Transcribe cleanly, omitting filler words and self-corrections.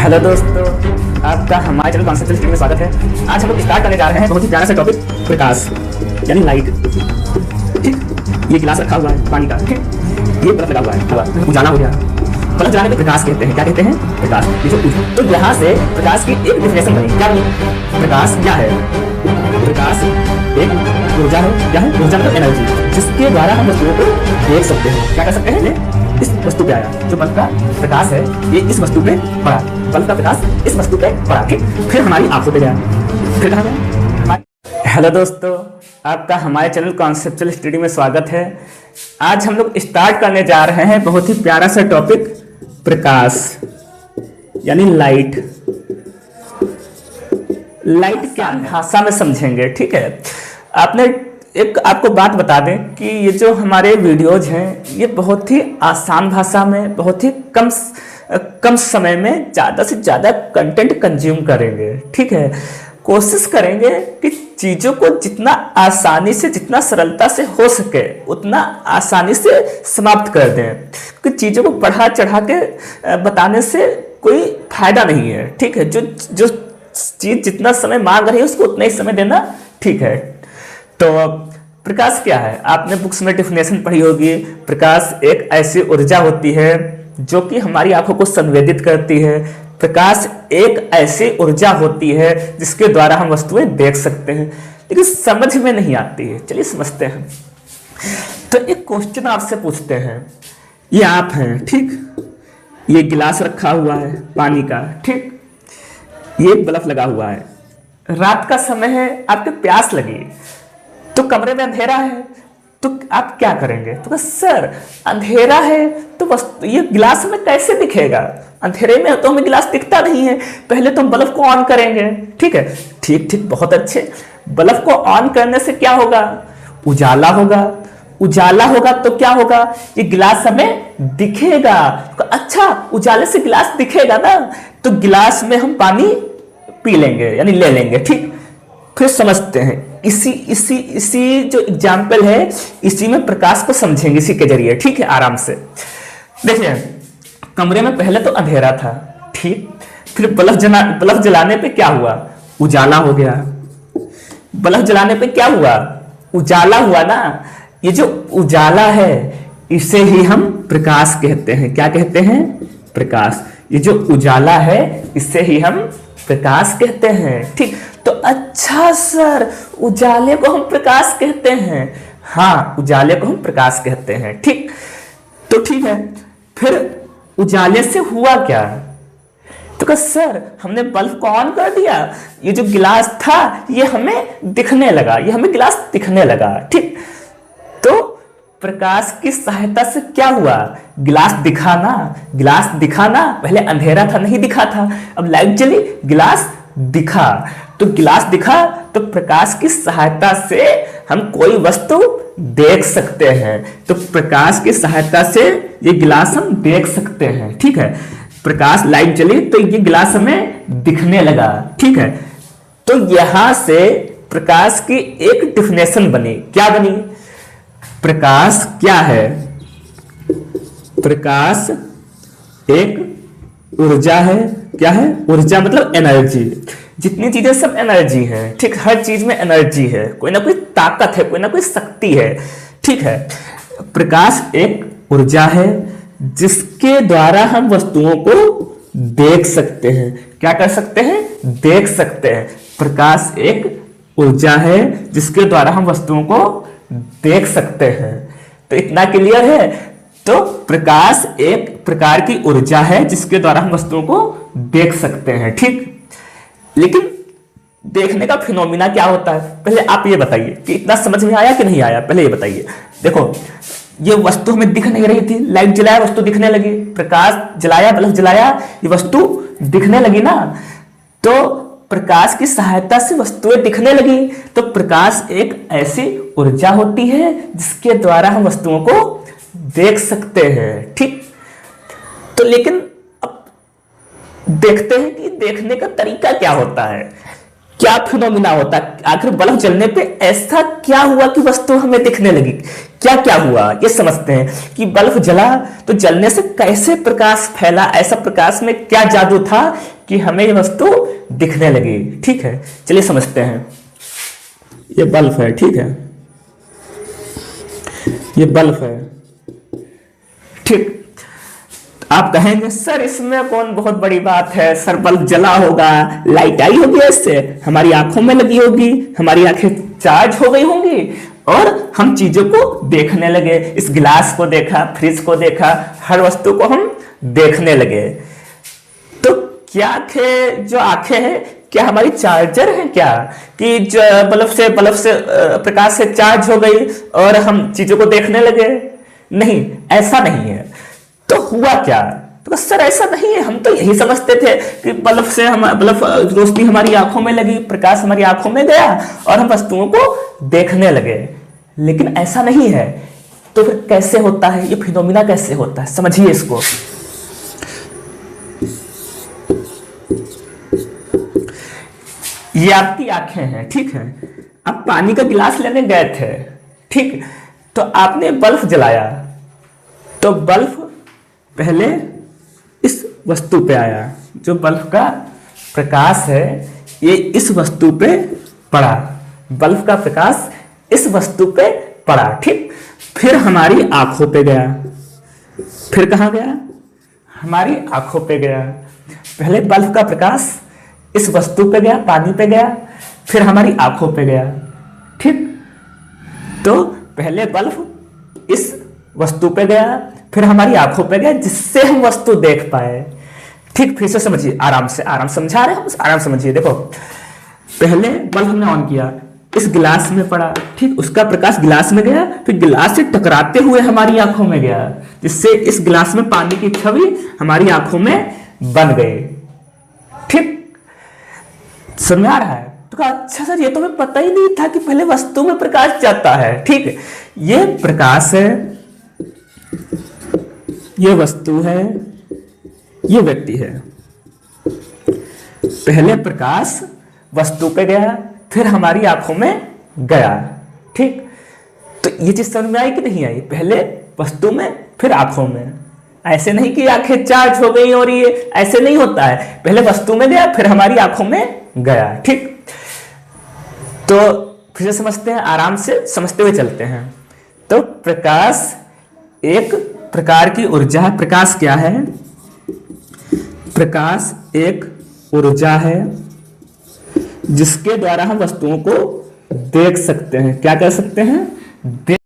Hello दोस्तों, आपका हमारे चैनल कॉन्सेप्चुअल स्टडी में स्वागत है। आज हम लोग स्टार्ट करने जा रहे हैं बहुत ही प्यारा सा टॉपिक, प्रकाश यानी लाइट। ठीक, ये गिलास रखा हुआ है पानी का, ठीक, ये बल्ब लगा हुआ है, हवा उजाला हो गया। बल्ब जलाने पे प्रकाश कहते हैं। क्या कहते हैं? प्रकाश। तो यहाँ से प्रकाश की एक डेफिनेशन बनी। क्या बनी? प्रकाश क्या है? प्रकाश एक ऊर्जा है। क्या है? ऊर्जा मतलब एनर्जी, जिसके द्वारा हम वस्तुओं को देख सकते हैं। क्या कर सकते हैं? इस वस्तु पे आया, जो बल्ब का प्रकाश है ये इस वस्तु पे पड़ा, बल्ब का प्रकाश इस वस्तु पे पड़ा, ठीक, फिर हमारी आंखों पे गया, फिर कहाँ गया? हेलो दोस्तों, आपका हमारे चैनल कॉन्सेप्चुअल स्टडी में स्वागत है। आज हम लोग स्टार्ट करने जा रहे हैं बहुत ही प्यारा सा टॉपिक, प्रकाश यानी लाइट। लाइट क्या भाषा में समझेंगे, ठीक है। आपको बात बता दें कि ये जो हमारे वीडियोज हैं ये बहुत ही आसान भाषा में, बहुत ही कम समय में ज़्यादा से ज़्यादा कंटेंट कंज्यूम करेंगे, ठीक है। कोशिश करेंगे कि चीज़ों को जितना आसानी से, जितना सरलता से हो सके उतना आसानी से समाप्त कर दें, क्योंकि चीज़ों को बढ़ा चढ़ा के बताने से कोई फायदा नहीं है, ठीक है। जो चीज़ जितना समय मांग रही है उसको उतना ही समय देना ठीक है। तो प्रकाश क्या है? आपने बुक्स में डेफिनेशन पढ़ी होगी। प्रकाश एक ऐसी ऊर्जा होती है जो कि हमारी आंखों को संवेदित करती है। प्रकाश एक ऐसी ऊर्जा होती है जिसके द्वारा हम वस्तुएं देख सकते हैं, लेकिन समझ में नहीं आती है। चलिए समझते हैं। तो एक क्वेश्चन आपसे पूछते हैं। ये आप हैं, ठीक, ये गिलास रखा हुआ है पानी का, ठीक, ये बल्ब लगा हुआ है, रात का समय है, आपके प्यास लगी, तो कमरे में अंधेरा है, तो आप क्या करेंगे? तो सर अंधेरा है तो ये गिलास हमें कैसे दिखेगा? अंधेरे में तो हमें गिलास दिखता नहीं है। पहले तो हम बल्ब को ऑन करेंगे, ठीक है। ठीक, बहुत अच्छे। बल्ब को ऑन करने से क्या होगा? उजाला होगा। उजाला होगा तो क्या होगा? ये गिलास हमें दिखेगा। अच्छा, उजाले से गिलास दिखेगा ना, तो गिलास में हम पानी पी लेंगे यानी ले लेंगे, ठीक। फिर समझते हैं, इसी जो एग्जाम्पल है इसी में प्रकाश को समझेंगे, इसी के जरिए, ठीक है, आराम से। देखिए, कमरे में पहले तो अंधेरा था, ठीक, फिर बल्ब जलाने पे क्या हुआ? उजाला हो गया। बल्ब जलाने पे क्या हुआ? उजाला हुआ ना। ये जो उजाला है इसे ही हम प्रकाश कहते हैं। क्या कहते हैं? प्रकाश। ये जो उजाला है इसे ही हम प्रकाश कहते हैं, ठीक। तो अच्छा सर, उजाले को हम प्रकाश कहते हैं। हाँ, उजाले को हम प्रकाश कहते हैं, ठीक। तो ठीक है, फिर उजाले से हुआ क्या? तो सर हमने बल्ब को ऑन कर दिया, ये जो गिलास था ये हमें दिखने लगा, ये हमें गिलास दिखने लगा, ठीक। तो प्रकाश की सहायता से क्या हुआ? गिलास दिखा ना। गिलास दिखा ना, पहले अंधेरा था, नहीं दिखा था, अब लाइट जली, गिलास दिखा। तो गिलास दिखा तो प्रकाश की सहायता से हम कोई वस्तु देख सकते हैं। तो प्रकाश की सहायता से ये गिलास हम देख सकते हैं, ठीक है। प्रकाश, लाइट जली तो ये गिलास हमें दिखने लगा, ठीक है। तो यहां से प्रकाश की एक डेफिनेशन बनी। क्या बनी? प्रकाश क्या है? प्रकाश एक ऊर्जा है। क्या है? ऊर्जा मतलब एनर्जी। जितनी चीजें सब एनर्जी है, ठीक, हर चीज में एनर्जी है, कोई ना कोई ताकत है, कोई ना कोई शक्ति है, ठीक है। प्रकाश एक ऊर्जा है जिसके द्वारा हम वस्तुओं को देख सकते हैं। क्या कर सकते हैं? देख सकते हैं। प्रकाश एक ऊर्जा है जिसके द्वारा हम वस्तुओं को देख सकते हैं। तो इतना क्लियर है। तो प्रकाश एक प्रकार की ऊर्जा है जिसके द्वारा हम वस्तुओं को देख सकते हैं, ठीक। लेकिन देखने का फिनोमिना क्या होता है? पहले आप ये बताइए कि इतना समझ में आया कि नहीं आया, पहले ये बताइए। देखो, ये वस्तु हमें दिख नहीं रही थी, लाइट जलाया वस्तु दिखने लगी, प्रकाश जलाया, बल्ब जलाया, ये वस्तु दिखने लगी ना। तो प्रकाश की सहायता से वस्तुएं दिखने लगी। तो प्रकाश एक ऐसी ऊर्जा होती है जिसके द्वारा हम वस्तुओं को देख सकते हैं, ठीक। तो लेकिन अब देखते हैं कि देखने का तरीका क्या होता है। क्या फिनोमिना होता है, आखिर बल्ब जलने पे ऐसा क्या हुआ कि वस्तु हमें दिखने लगी, क्या क्या हुआ ये समझते हैं कि बल्ब जला तो जलने से कैसे प्रकाश फैला, ऐसा प्रकाश में क्या जादू था कि हमें ये वस्तु दिखने लगी। ठीक है, चलिए समझते हैं। ये बल्ब है, ठीक है, ये बल्ब है, ठीक। आप कहेंगे सर इसमें कौन बहुत बड़ी बात है, सर बल्ब जला होगा, लाइट आई होगी, इससे हमारी आंखों में लगी होगी, हमारी आंखें चार्ज हो गई होंगी और हम चीजों को देखने लगे। इस गिलास को देखा, फ्रिज को देखा, हर वस्तु को हम देखने लगे। तो क्या जो आंखें हैं क्या हमारी चार्जर है क्या, कि जो बल्ब से प्रकाश से चार्ज हो गई और हम चीजों को देखने लगे? नहीं, ऐसा नहीं है। तो हुआ क्या? तो सर ऐसा नहीं है, हम तो यही समझते थे कि बल्ब रोशनी हमारी आंखों में लगी, प्रकाश हमारी आंखों में गया और हम वस्तुओं को देखने लगे, लेकिन ऐसा नहीं है। तो फिर कैसे होता है, ये फिनोमिना कैसे होता है, समझिए इसको। ये आपकी आंखें हैं, ठीक है, आप पानी का गिलास लेने गए थे, ठीक, तो आपने बल्ब जलाया, तो बल्ब पहले इस वस्तु पे आया, जो बल्ब का प्रकाश है ये इस वस्तु पे पड़ा, बल्ब का प्रकाश इस वस्तु पे पड़ा, ठीक। फिर हमारी आंखों पे गया, फिर कहाँ गया? हमारी आंखों पे गया। पहले बल्ब का प्रकाश इस वस्तु पे गया, पानी पे गया, फिर हमारी आंखों पे गया, ठीक। तो पहले बल्ब इस वस्तु पे गया, फिर हमारी आंखों पे गया, जिससे हम वस्तु देख पाए, ठीक। फिर से समझिए, आराम से, आराम समझा रहे हैं, आराम समझिए। देखो, पहले बल्ब हमने ऑन किया, इस गिलास में पड़ा, ठीक, उसका प्रकाश गिलास में गया, फिर गिलास से टकराते हुए हमारी आंखों में गया, जिससे इस गिलास में पानी की छवि हमारी आंखों में बन गई, ठीक। समझ में आ रहा है? तो कहा अच्छा सर ये तो हमें पता ही नहीं था कि पहले वस्तु में प्रकाश जाता है, ठीक। ये प्रकाश है, ये वस्तु है, ये व्यक्ति है। पहले प्रकाश वस्तु पे गया, फिर हमारी आंखों में गया, ठीक। तो ये चीज समझ में आई कि नहीं आई? पहले वस्तु में, फिर आंखों में। ऐसे नहीं कि आंखें चार्ज हो गई और ये ऐसे नहीं होता है, पहले वस्तु में गया, फिर हमारी आंखों में गया, ठीक। तो फिर से समझते हैं, आराम से समझते हुए चलते हैं। तो प्रकाश एक प्रकार की ऊर्जा है। प्रकाश क्या है? प्रकाश एक ऊर्जा है जिसके द्वारा हम वस्तुओं को देख सकते हैं। क्या कर सकते हैं?